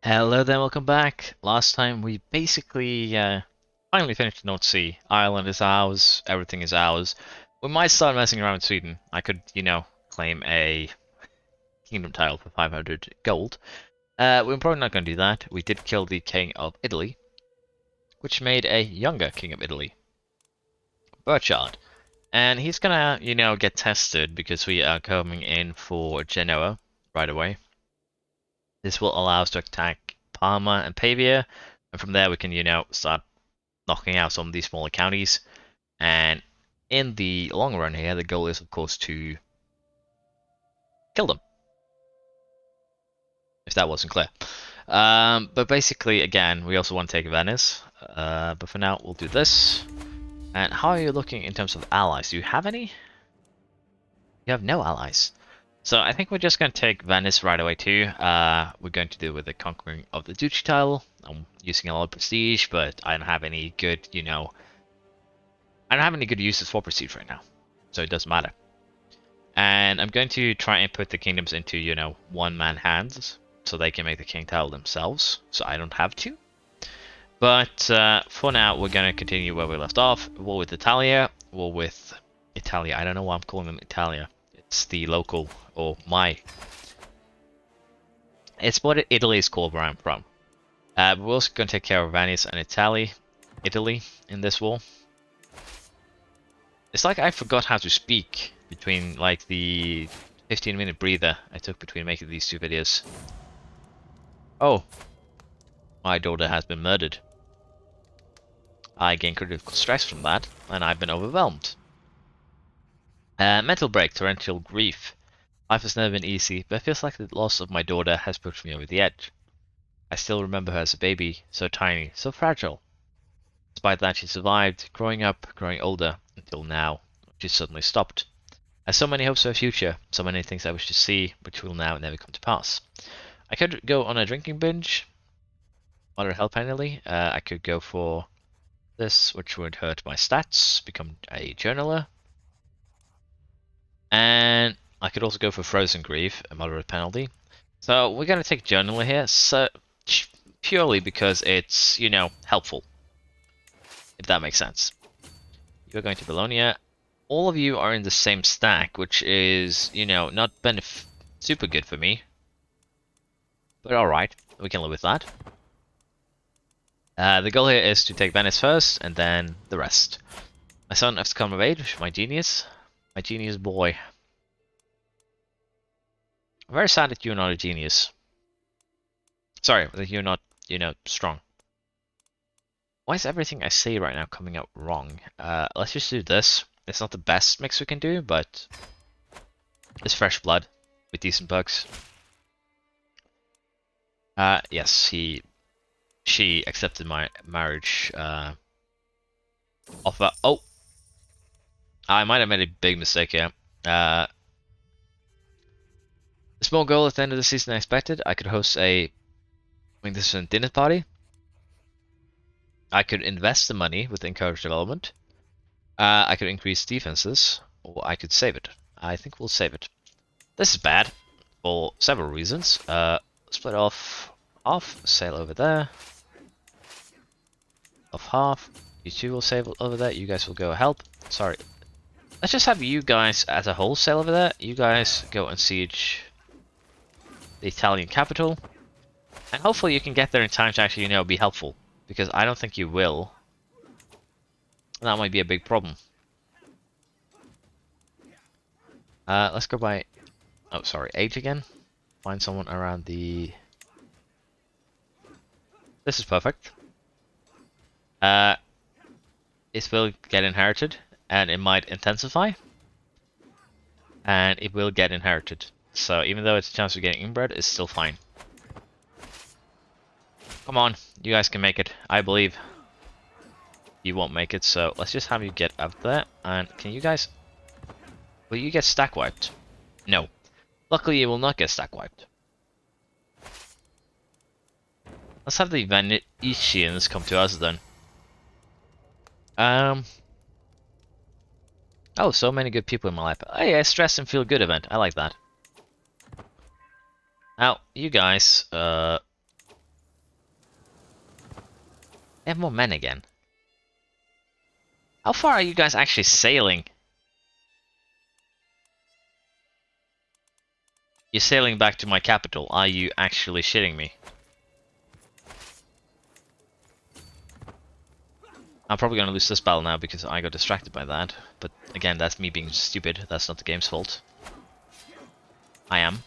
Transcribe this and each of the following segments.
Hello there, welcome back. Last time we basically finally finished the North Sea. Ireland is ours, everything is ours. We might start messing around with Sweden. I could, claim a kingdom title for 500 gold. We're probably not going to do that. We did kill the king of Italy, which made a younger king of Italy, Burchard. And he's gonna, get tested because we are coming in for Genoa right away. This will allow us to attack Parma and Pavia, and from there we can, start knocking out some of these smaller counties. And in the long run here, the goal is, of course, to kill them, if that wasn't clear. But basically, again, we also want to take Venice. But for now, we'll do this. And how are you looking in terms of allies? Do you have any? You have no allies. So I think we're just going to take Venice right away too. We're going to do with the conquering of the duchy title. I'm using a lot of prestige, but I don't have any good, I don't have any good uses for prestige right now, so it doesn't matter. And I'm going to try and put the kingdoms into, one-man hands, so they can make the king title themselves, so I don't have to. But for now, we're going to continue where we left off. War with Italia, war with Italia. I don't know why I'm calling them Italia. It's the local, or my... It's what Italy is called where I'm from. We're also going to take care of Venice and Italy in this war. It's like I forgot how to speak between like the 15-minute breather I took between making these two videos. Oh, my daughter has been murdered. I gain critical stress from that, and I've been overwhelmed. Mental break, torrential grief. Life has never been easy, but it feels like the loss of my daughter has pushed me over the edge. I still remember her as a baby, so tiny, so fragile. Despite that, she survived, growing up, growing older, until now. She suddenly stopped. I have so many hopes for her future, so many things I wish to see, which will now never come to pass. I could go on a drinking binge, moderate health penalty. I could go for this, which would hurt my stats, become a journaler. And I could also go for frozen grief, a moderate penalty. So we're going to take journaler here, so purely because it's, helpful. If that makes sense. You're going to Bologna. All of you are in the same stack, which is, not super good for me. But alright, we can live with that. The goal here is to take Venice first, and then the rest. My son has come of age, my genius boy. I'm very sad that you're not a genius. Sorry, that you're not, strong. Why is everything I say right now coming out wrong? Let's just do this. It's not the best mix we can do, but it's fresh blood with decent bugs. Yes, she accepted my marriage offer. Oh, I might have made a big mistake here. A small goal at the end of the season I expected. I could host a magnificent dinner party. I could invest the money with encourage development. I could increase defenses, or I could save it. I think we'll save it. This is bad for several reasons. Split off, sail over there. Off half. You two will sail over there. You guys will go help. Sorry. Let's just have you guys as a whole sail over there. You guys go and siege the Italian capital. And hopefully you can get there in time to actually, be helpful. Because I don't think you will. That might be a big problem. Let's go by... Oh, sorry, age again. Find someone around the... This is perfect. It will get inherited, and it might intensify. And it will get inherited. So even though it's a chance of getting inbred, it's still fine. Come on, you guys can make it. I believe. You won't make it, so let's just have you get up there. And can you guys... Will you get stack wiped? No. Luckily, you will not get stack wiped. Let's have the Venetians come to us then. Oh, so many good people in my life. Oh yeah, stress and feel good event. I like that. Now, you guys, They have more men again. How far are you guys actually sailing? You're sailing back to my capital. Are you actually shitting me? I'm probably gonna lose this battle now because I got distracted by that. But again, that's me being stupid. That's not the game's fault. I am.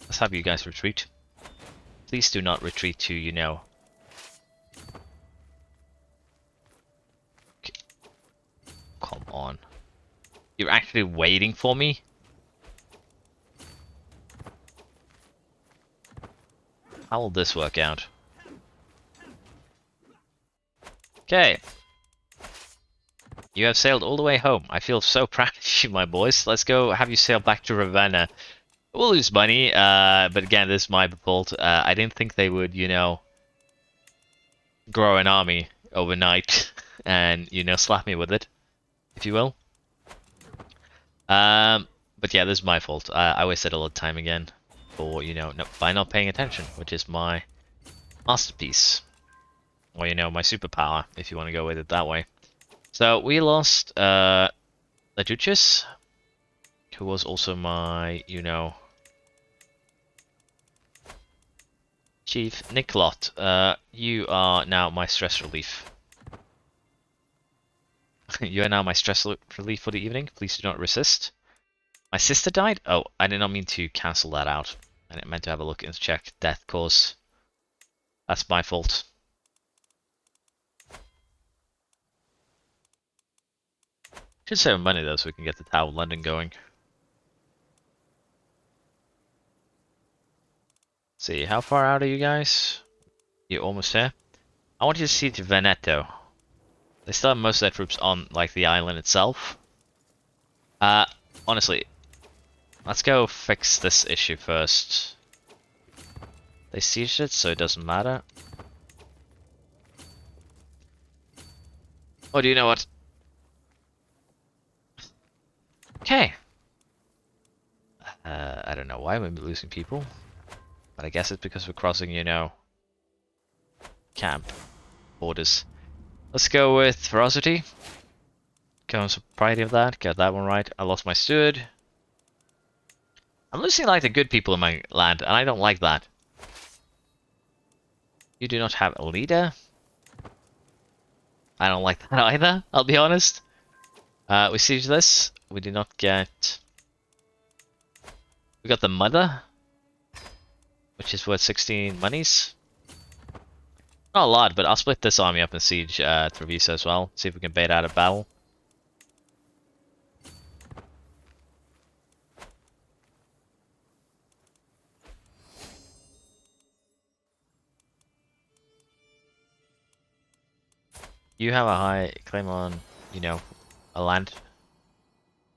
Let's have you guys retreat. Please do not retreat to, you know. Okay. Come on. You're actually waiting for me? How will this work out? Okay. You have sailed all the way home. I feel so proud of you, my boys. Let's go have you sail back to Ravenna. We'll lose money, but again, this is my fault. I didn't think they would, you know, grow an army overnight and, you know, slap me with it, if you will. But yeah, this is my fault. I wasted a lot of time again for, you know, by not paying attention, which is my masterpiece. Or, you know, my superpower, if you want to go with it that way. So, we lost, Leduchus, who was also my, you know, Chief. Niklot, you are now my stress relief. You are now my stress relief for the evening. Please do not resist. My sister died? Oh, I did not mean to cancel that out. I meant to have a look and check death cause. That's my fault. Should save money though so we can get the Tower of London going. Let's see, how far out are you guys? You're almost here. I want you to siege Veneto. They still have most of their troops on, like, the island itself. Honestly, let's go fix this issue first. They sieged it, so it doesn't matter. Oh, do you know what? Okay. I don't know why we're losing people. But I guess it's because we're crossing, you know, camp borders. Let's go with ferocity. Go on sobriety of that. Got that one right. I lost my steward. I'm losing like the good people in my land, and I don't like that. You do not have a leader. I don't like that either, I'll be honest. We siege this. We did not get... We got the mother, which is worth 16 monies. Not a lot, but I'll split this army up and siege Treviso as well. See if we can bait out a battle. You have a high claim on, you know, a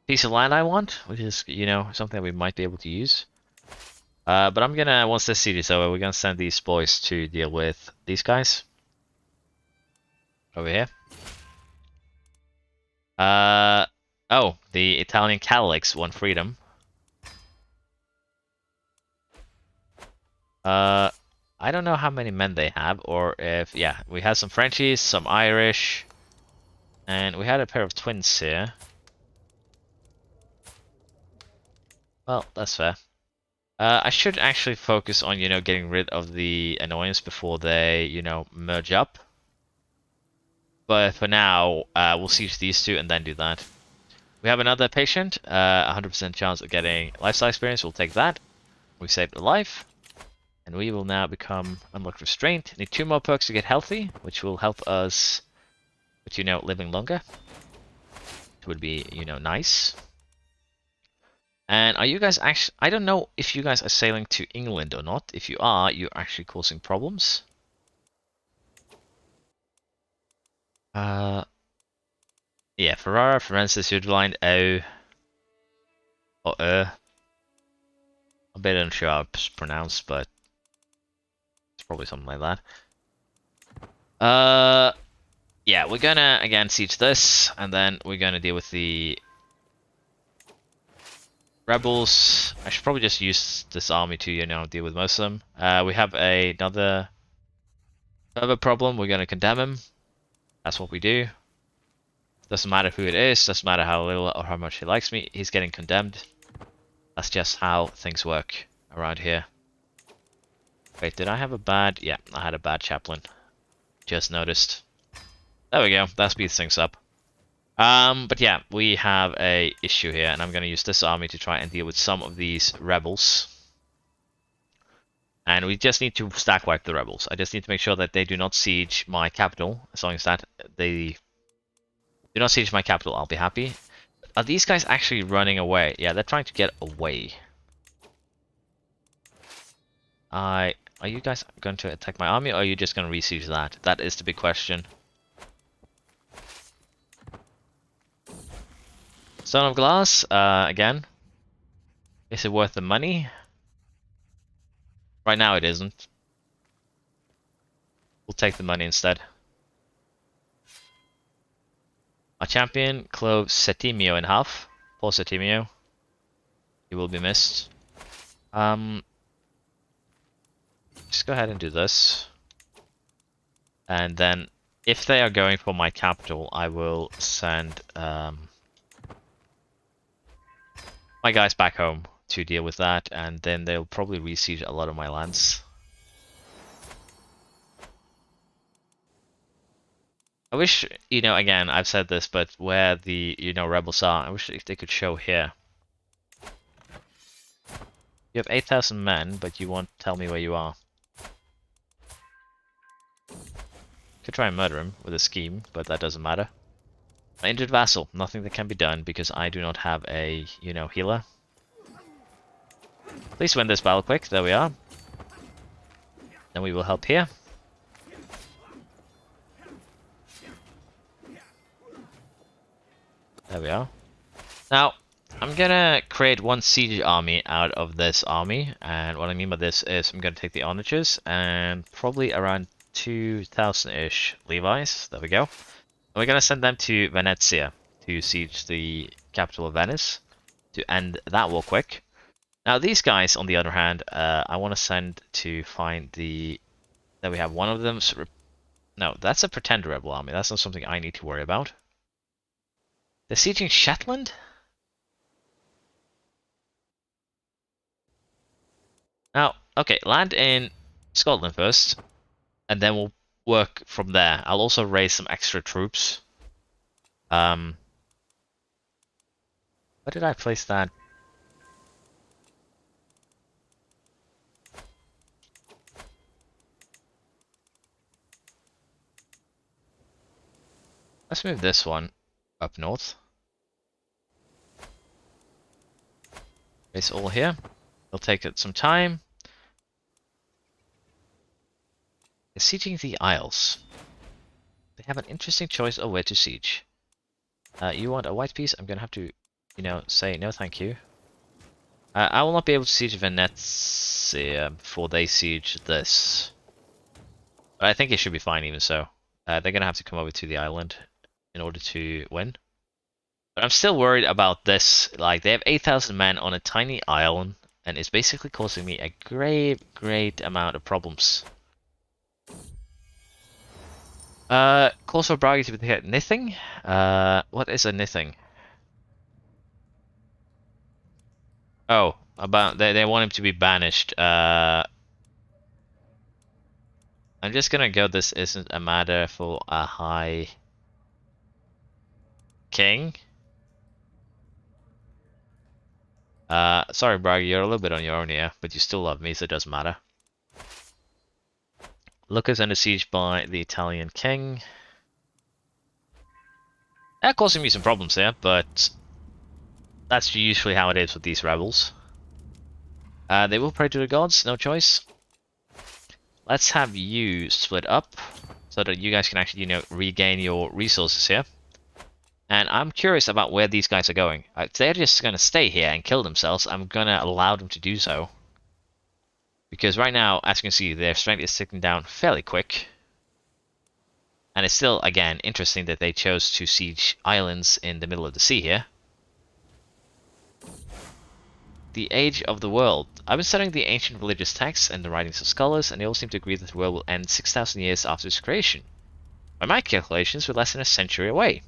piece of land I want, which is, you know, something that we might be able to use. But I'm gonna, once this siege is over, we're gonna send these boys to deal with these guys. Over here. Oh, the Italian Catholics want freedom. I don't know how many men they have, or if, yeah, we had some Frenchies, some Irish, and we had a pair of twins here. Well, that's fair. I should actually focus on, you know, getting rid of the annoyance before they, you know, merge up. But for now, we'll siege these two and then do that. We have another patient, 100% chance of getting lifestyle experience, we'll take that. We saved a life. And we will now become unlocked restraint. Need 2 more perks to get healthy, which will help us with, you know, living longer. It would be, you know, nice. And are you guys actually... I don't know if you guys are sailing to England or not. If you are, you're actually causing problems. Yeah, Ferrara, Firenze, Südline, O. Or I'm a bit unsure how it's pronounced, but it's probably something like that. Yeah, we're gonna, again, siege this, and then we're gonna deal with the rebels. I should probably just use this army to, you know, deal with most of them. We have another If we have a problem, we're going to condemn him. That's what we do. Doesn't matter who it is, doesn't matter how little or how much he likes me, he's getting condemned. That's just how things work around here. Wait, did I have a bad... Yeah, I had a bad chaplain. Just noticed. There we go, that speeds things up. But yeah, we have a issue here, and I'm going to use this army to try and deal with some of these rebels. And we just need to stack wipe the rebels. I just need to make sure that they do not siege my capital. As long as that they do not siege my capital, I'll be happy. Are these guys actually running away? Yeah, they're trying to get away. Are you guys going to attack my army, or are you just going to re-siege that? That is the big question. Stone of Glass, again. Is it worth the money? Right now it isn't. We'll take the money instead. Our champion clove Septimio in half. Poor Septimio. He will be missed. Just go ahead and do this. And then, if they are going for my capital, I will send my guys back home to deal with that, and then they'll probably re-siege a lot of my lands. I wish, you know, again, I've said this, but where the, you know, rebels are, I wish if they could show here. You have 8,000 men, but you won't tell me where you are. Could try and murder him with a scheme, but that doesn't matter. My injured vassal, nothing that can be done because I do not have a, you know, healer. Please win this battle quick, there we are. Then we will help here. There we are. Now, I'm gonna create one siege army out of this army, and what I mean by this is I'm gonna take the onagers and probably around 2,000-ish Levi's, there we go. And we're gonna send them to Venezia to siege the capital of Venice to end that war quick. Now these guys, on the other hand, I want to send to find the... There we have one of them. No, that's a pretender rebel army. That's not something I need to worry about. They're sieging Shetland? Now, okay, land in Scotland first, and then we'll work from there. I'll also raise some extra troops. Where did I place that? Let's move this one up north. It's all here. It'll take it some time. They're sieging the Isles. They have an interesting choice of where to siege. You want a white piece? I'm gonna have to, you know, say no thank you. I will not be able to siege Venezia before they siege this. But I think it should be fine even so. They're gonna have to come over to the island in order to win. But I'm still worried about this. Like, they have 8,000 men on a tiny island, and it's basically causing me a great amount of problems. Calls for Bragi to get Nithing? What is a Nithing? Oh, about they want him to be banished. I'm just gonna go, this isn't a matter for a high king. Sorry Bragi, you're a little bit on your own here, but you still love me, so it doesn't matter. Lucca's under siege by the Italian king. That causing me some problems here, but that's usually how it is with these rebels. They will pray to the gods, no choice. Let's have you split up so that you guys can actually, you know, regain your resources here. And I'm curious about where these guys are going. If they're just going to stay here and kill themselves, I'm going to allow them to do so. Because right now, as you can see, their strength is ticking down fairly quick. And it's still, again, interesting that they chose to siege islands in the middle of the sea here. The age of the world. I've been studying the ancient religious texts and the writings of scholars, and they all seem to agree that the world will end 6,000 years after its creation. By my calculations, we're less than a century away.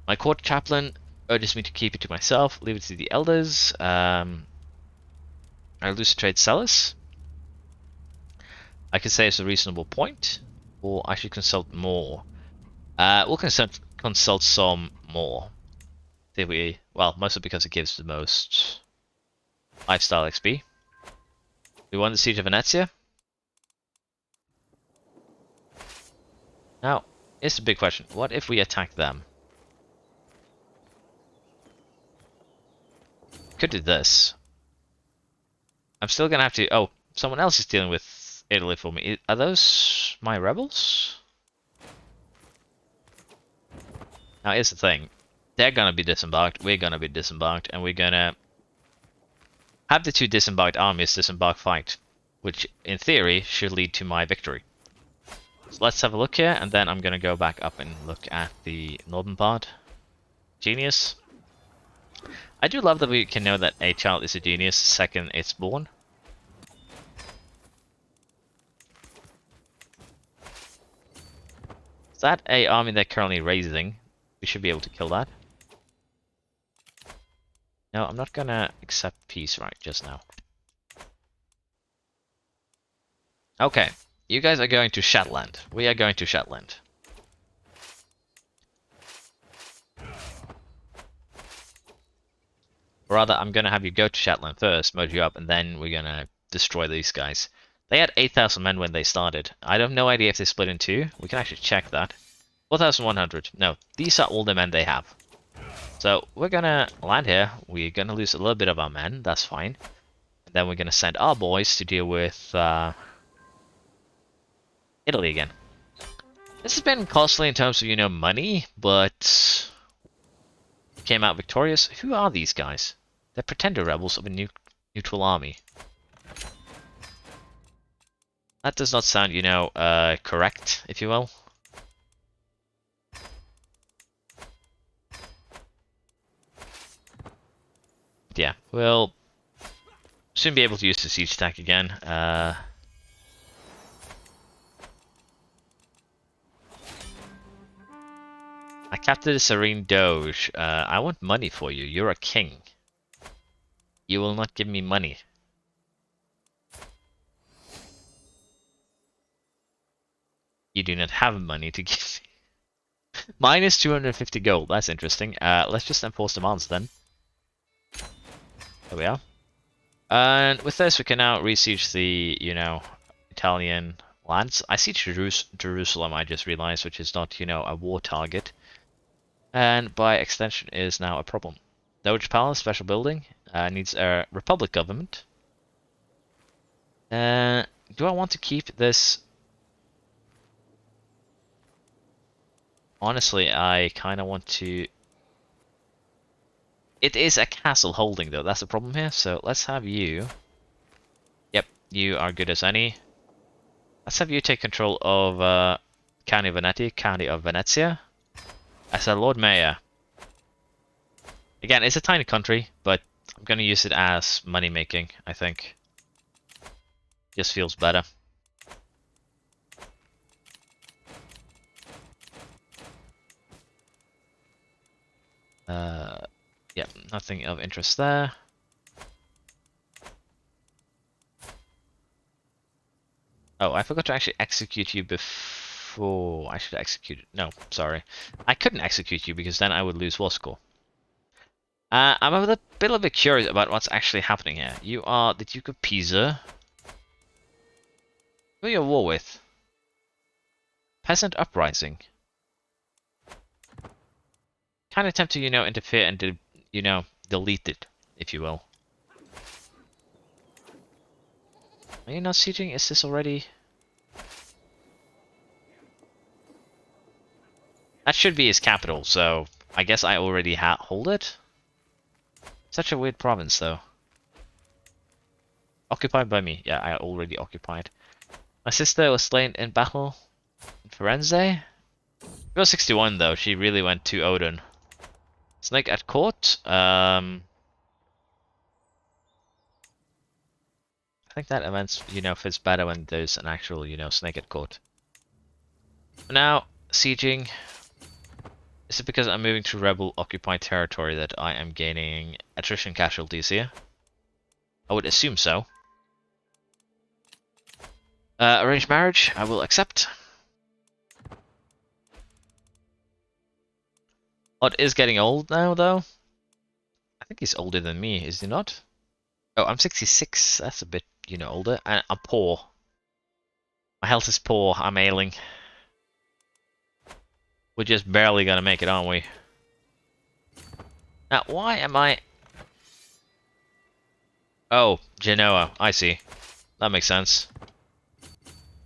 My court chaplain urges me to keep it to myself, leave it to the elders. I lose trade sellers. I could say it's a reasonable point, or I should consult more. We'll consult some more. Well, mostly because it gives the most lifestyle XP. We won the siege of Venezia. Now, here's the big question. What if we attack them? Could do this. I'm still gonna have to... Oh, someone else is dealing with Italy for me. Are those my rebels? Now, here's the thing. They're gonna be disembarked, we're gonna be disembarked, and we're gonna have the two disembarked armies disembark fight, which, in theory, should lead to my victory. So let's have a look here, and then I'm gonna go back up and look at the northern part. Genius. I do love that we can know that a child is a genius the second it's born. Is that a army they're currently raising? We should be able to kill that. No, I'm not gonna accept peace right just now. Okay, you guys are going to Shetland. We are going to Shetland. Rather, I'm gonna have you go to Shetland first, merge you up, and then we're gonna destroy these guys. They had 8,000 men when they started. I have no idea if they split in two. We can actually check that. 4,100. No, these are all the men they have. So we're gonna land here. We're gonna lose a little bit of our men. That's fine. And then we're gonna send our boys to deal with Italy again. This has been costly in terms of, you know, money, but came out victorious. Who are these guys? They're pretender rebels of a neutral army. That does not sound, you know, correct, if you will. Yeah, we'll soon be able to use the siege attack again. I captured a serene doge. I want money for you. You're a king. You will not give me money. You do not have money to give me. Minus 250 gold. That's interesting. Let's just enforce demands then. There we are. And with this, we can now re-siege the, you know, Italian lands. I see Jerusalem, I just realized, which is not, you know, a war target. And by extension is now a problem. Doge Palace, special building, needs a republic government. Do I want to keep this? Honestly, I kind of want to... It is a castle holding, though. That's the problem here. So let's have you... Yep, you are good as any. Let's have you take control of County of Veneti, County of Venezia, as a Lord Mayor. Again, it's a tiny country, but I'm going to use it as money-making, I think. Just feels better. Yep, nothing of interest there. Oh, I forgot to actually execute you before... I should execute it. No, sorry. I couldn't execute you because then I would lose war score. I'm a little bit curious about what's actually happening here. You are the Duke of Pisa. Who are you at war with? Peasant Uprising. Kind of tempted to, you know, interfere and, you know, delete it, if you will. Are you not sieging? Is this already... That should be his capital, so I guess I already hold it? Such a weird province, though. Occupied by me. Yeah, I already occupied. My sister was slain in battle in Firenze. She was 61, though. She really went to Odin. Snake at court. think that event, fits better when there's an actual, snake at court. For now, sieging. Is it because I'm moving to rebel-occupied territory that I am gaining attrition casualties here? I would assume so. Arranged marriage, I will accept. Odd is getting old now, though. I think he's older than me, is he not? Oh, I'm 66. That's a bit, older. And I'm poor. My health is poor. I'm ailing. We're just barely gonna make it, aren't we? Now, why am I... Oh, Genoa. I see. That makes sense. I'm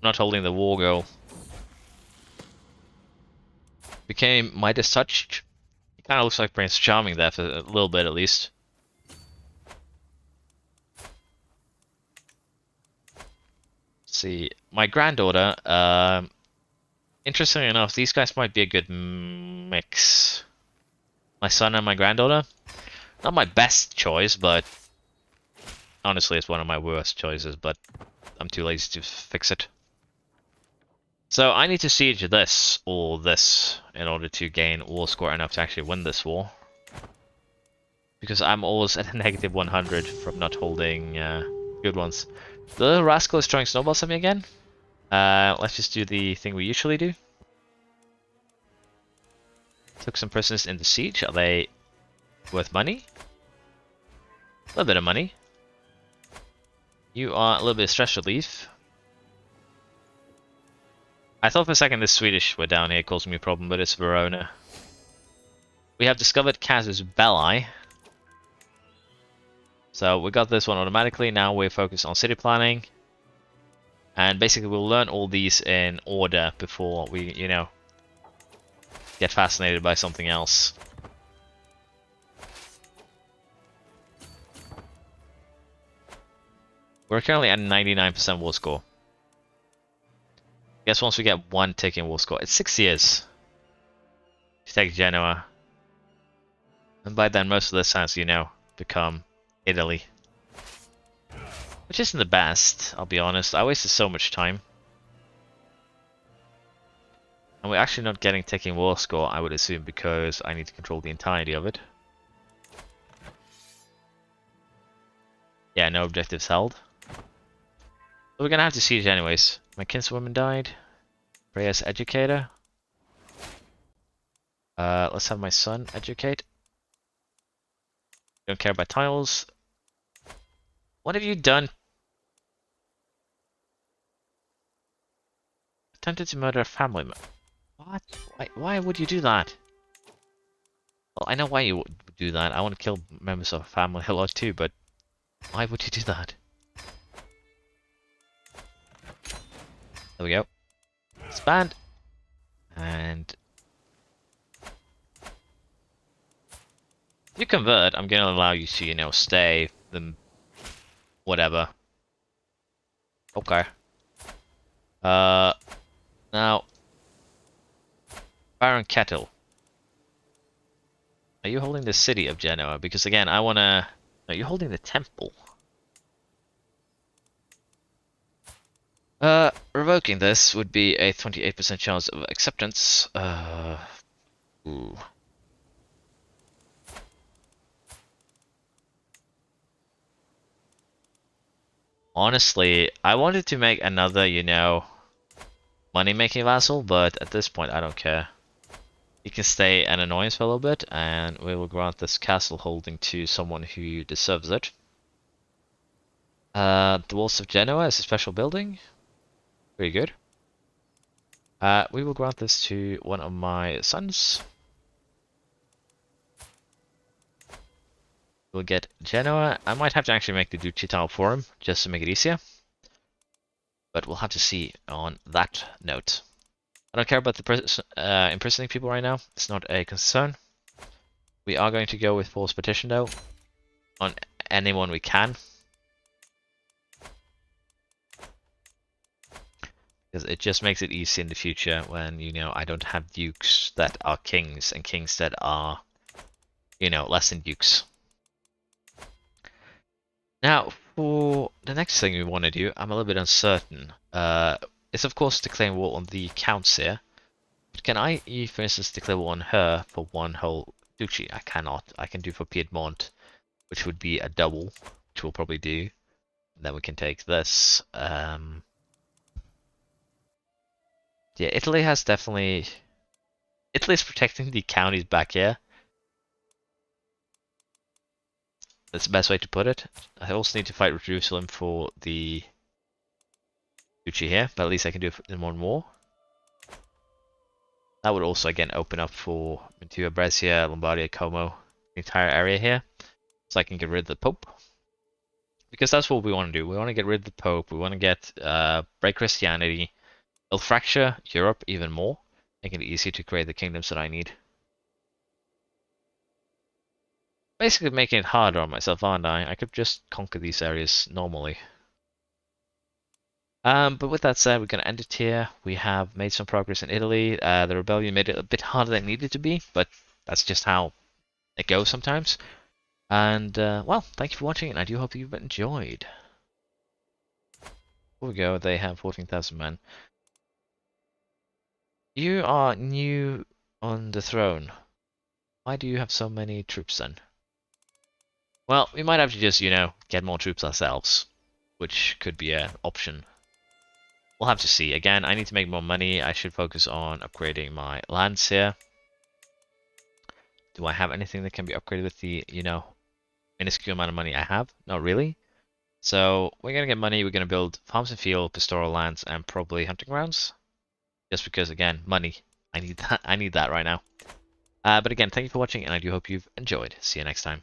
not holding the war goal. Became Midas touched. He kind of looks like Prince Charming there for a little bit, at least. Let's see, my granddaughter. Interestingly enough, these guys might be a good mix. My son and my granddaughter. Not my best choice, but honestly, it's one of my worst choices. But I'm too lazy to fix it. So I need to siege this or this in order to gain war score enough to actually win this war. Because I'm always at a negative 100 from not holding good ones. The little rascal is throwing snowballs at me again. Let's just do the thing we usually do. Took some prisoners in the siege. Are they worth money? A little bit of money. You are a little bit of stress relief. I thought for a second the Swedish were down here causing me a problem, but it's Verona. We have discovered Casus Belli. So we got this one automatically. Now we're focused on city planning. And basically we'll learn all these in order before we, get fascinated by something else. We're currently at 99% war score. Guess once we get one tick in war score, it's 6 years to take Genoa. And by then most of this has, become Italy. Which isn't the best, I'll be honest. I wasted so much time. And we're actually not getting taking war score, I would assume, because I need to control the entirety of it. Yeah, no objectives held. So we're gonna have to siege anyways. My kinswoman died. Freya's educator. Let's have my son educate. Don't care about tiles. What have you done? Attempted to murder a family member. What? Why would you do that? Well, I know why you would do that. I want to kill members of a family a lot too, but why would you do that? There we go. Expand. And if you convert, I'm going to allow you to, stay, then whatever. Okay. Now, Baron Kettle. Are you holding the city of Genoa? Because again, I wanna... No, you're holding the temple. Revoking this would be a 28% chance of acceptance. Ooh. Honestly, I wanted to make another, money-making vassal, but at this point, I don't care. He can stay an annoyance for a little bit, and we will grant this castle holding to someone who deserves it. The Walls of Genoa is a special building. Very good. We will grant this to one of my sons. We'll get Genoa. I might have to actually make the duchy tile for him, just to make it easier. But we'll have to see on that note. I don't care about the imprisoning people right now. It's not a concern. We are going to go with forced petition though. On anyone we can. Because it just makes it easy in the future when, I don't have dukes that are kings and kings that are, less than dukes. Now, for the next thing we want to do, I'm a little bit uncertain, is of course declaring war on the counts here. But can I, for instance, declare war on her for one whole duchy? I cannot. I can do for Piedmont, which would be a double, which we'll probably do. And then we can take this. Yeah, Italy has definitely... Italy's protecting the counties back here. That's the best way to put it. I also need to fight with Jerusalem for the duchy here, but at least I can do it in one war. That would also again open up for Mantua, Brescia, Lombardia, Como, the entire area here. So I can get rid of the Pope. Because that's what we want to do. We want to get rid of the Pope. We want to get break Christianity. It'll fracture Europe even more. Make it easier to create the kingdoms that I need. Basically making it harder on myself, aren't I? I could just conquer these areas normally. But with that said, we're going to end it here. We have made some progress in Italy. The rebellion made it a bit harder than it needed to be, but that's just how it goes sometimes. And, well, thank you for watching, and I do hope you've enjoyed. Here we go, they have 14,000 men. You are new on the throne. Why do you have so many troops then? Well, we might have to just, get more troops ourselves, which could be an option. We'll have to see. Again, I need to make more money. I should focus on upgrading my lands here. Do I have anything that can be upgraded with the, minuscule amount of money I have? Not really. So we're going to get money. We're going to build farms and field, pastoral lands, and probably hunting grounds. Just because, again, money. I need that. I need that right now. But again, thank you for watching, and I do hope you've enjoyed. See you next time.